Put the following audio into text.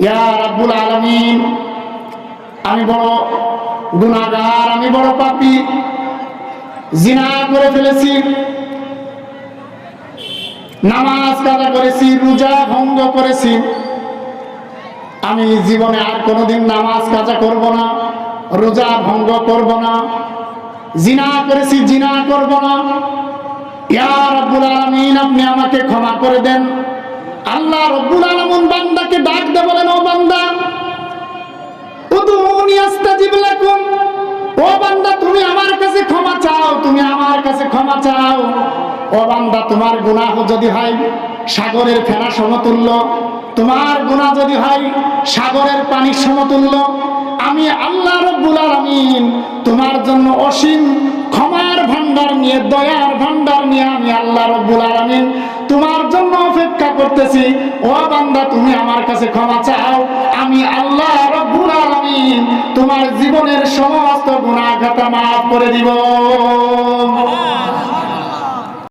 ইয়া রাব্বুল আলামিন, আমি বড় গুনাহগার, আমি বড় পাপী, জিনা করে ফেলেছি, নামাজ কাজা করেছি, রোজা ভঙ্গ করেছি। আমি জীবনে আর কোনোদিন নামাজ কাজা করব না, রোজা ভঙ্গ করব না, জিনা করেছি, জিনা করব না। ইয়া রাব্বুল আলামিন, আপনি আমাকে ক্ষমা করে দেন। আল্লাহ রাব্বুল আলামিন বান্দাকে ডাক দিয়ে বলেন, ও বান্দা, উদউনি আস্তাজিব লাকুম, ও বান্দা তুমি আমার কাছে ক্ষমা চাও, তুমি আমার কাছে ক্ষমা চাও। ও বান্দা, তোমার গুনাহ যদি হয় সাগরের ফেনা সমতুল্য, তোমার গুনাহ যদি হয় সাগরের পানির সমতুল্য, আমি আল্লাহ রাব্বুল আলামিন তোমার জন্য অসীম ক্ষমার ভান্ডার নিয়ে, দয়ার ভান্ডার নিয়ে আমি আল্লাহ রাব্বুল আলামিন তোমার জন্য অপেক্ষা করতেছি। ও বান্দা, তুমি আমার কাছে ক্ষমা চাও, আমি আল্লাহ রাব্বুল আলামিন তোমার জীবনের সমস্ত গুনাহ খাতা মাফ করে দিব।